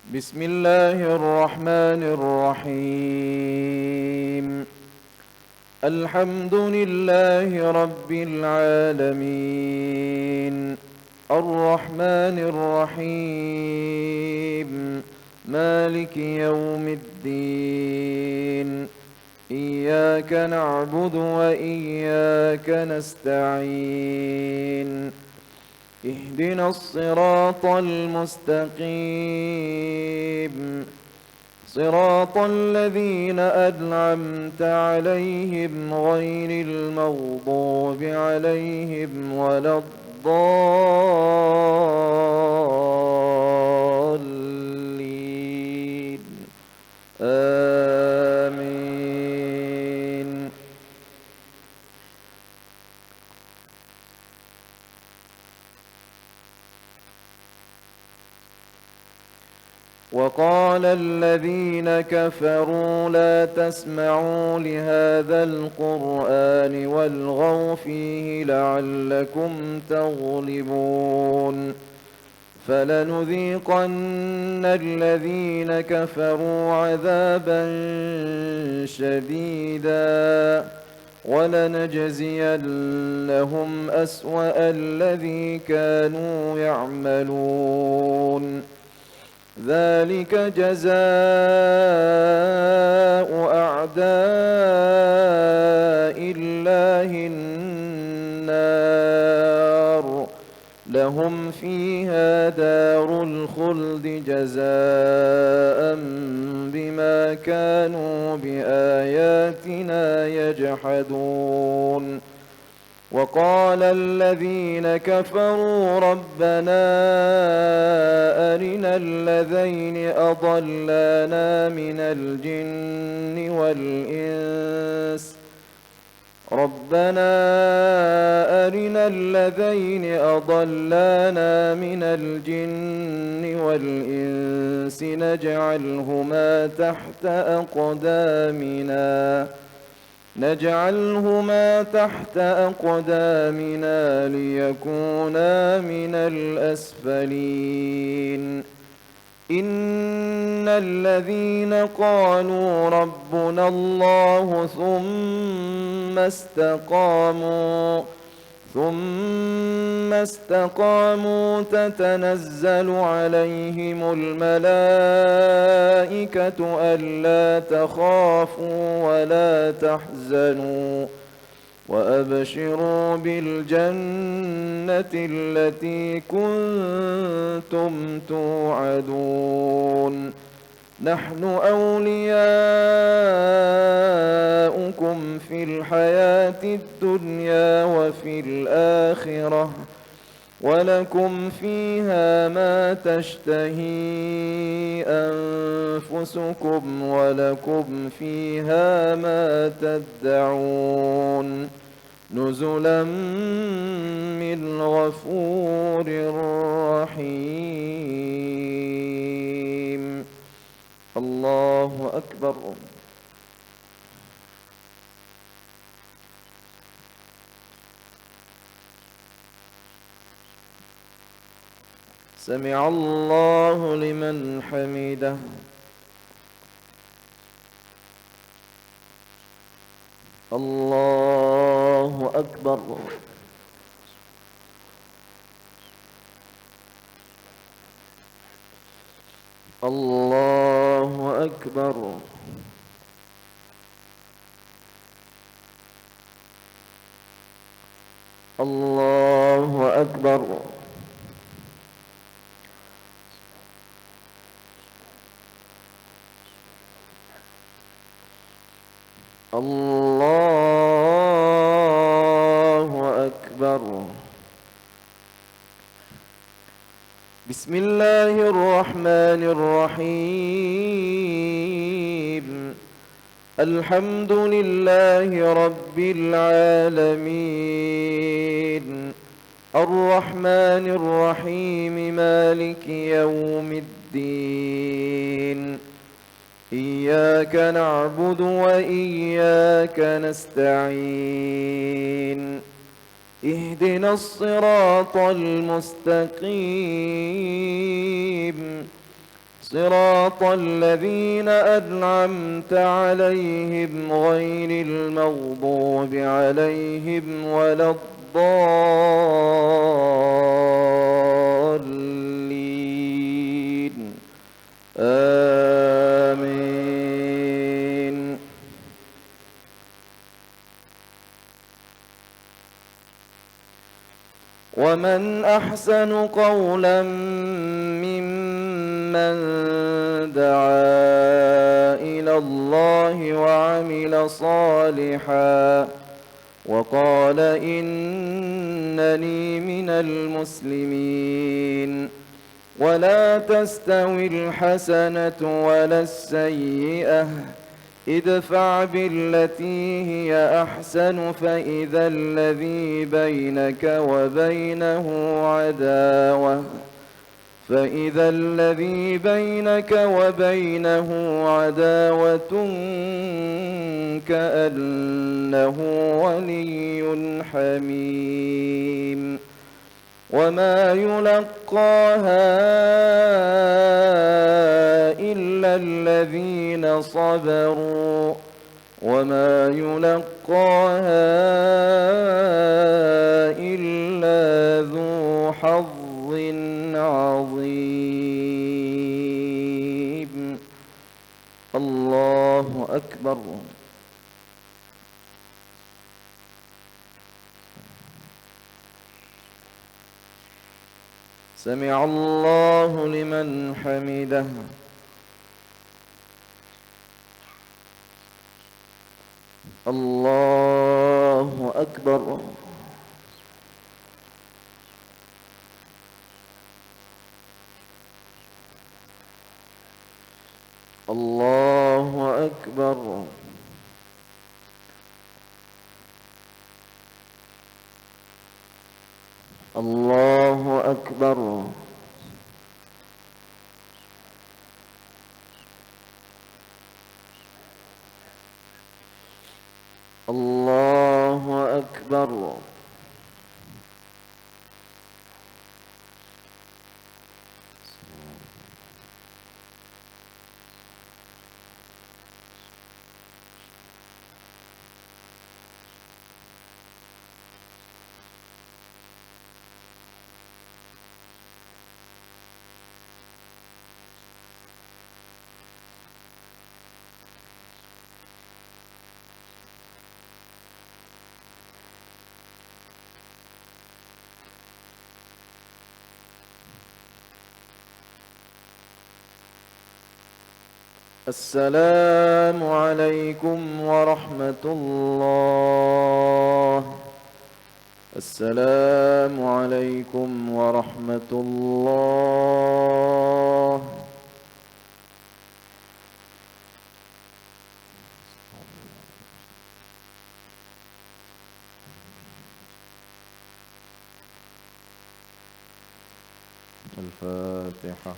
بسم الله الرحمن الرحيم. الحمد لله رب العالمين، الرحمن الرحيم، مالك يوم الدين. إياك نعبد وإياك نستعين. اهدنا الصراط المستقيم، صراط الذين أنعمت عليهم غير المغضوب عليهم ولا الضالين. آمين. وقال الذين كفروا لا تسمعوا لهذا القرآن والغوا فيه لعلكم تغلبون. فلنذيقن الذين كفروا عذابا شديدا ولنجزينهم أسوأ الذي كانوا يعملون. ذلك جزاء أعداء الله النار، لهم فيها دار الخلد جزاء بما كانوا بآياتنا يجحدون. وقال الذين كفروا ربنا أرنا الذين أضلانا من الجن والإنس نجعلهما تحت أقدامنا ليكونا من الأسفلين. إن الذين قالوا ربنا الله ثم استقاموا تتنزل عليهم الملائكة ألا تخافوا ولا تحزنوا وأبشروا بالجنة التي كنتم توعدون. نحن أولياؤكم في الحياة الدنيا وفي الآخرة، ولكم فيها ما تشتهي أنفسكم ولكم فيها ما تدعون، نزلا من غفور رحيم. الله أكبر. سمع الله لمن حمده. الله أكبر. الله أكبر. الله أكبر. الله أكبر. بسم الله الرحمن الرحيم. الحمد لله رب العالمين، الرحمن الرحيم، مالك يوم الدين. إياك نعبد وإياك نستعين. اهدنا الصراط المستقيم، صراط الذين أنعمت عليهم غير المغضوب عليهم ولا الضالين آمين. ومن أحسن قولا ممن دعا إلى الله وعمل صالحا وقال إنني من المسلمين. ولا تستوي الحسنة ولا السيئة ادفع بالتي هي أحسن فإذا الذي بينك وبينه عداوة كأنه ولي حميم. وما يلقاها إلا الذين صبروا وما يلقاها إلا ذو حظ عظيم. الله أكبر. سمع الله لمن حمده. الله أكبر. الله أكبر. الله أكبر. الله أكبر. السلام عليكم ورحمة الله. السلام عليكم ورحمة الله. الفاتحة.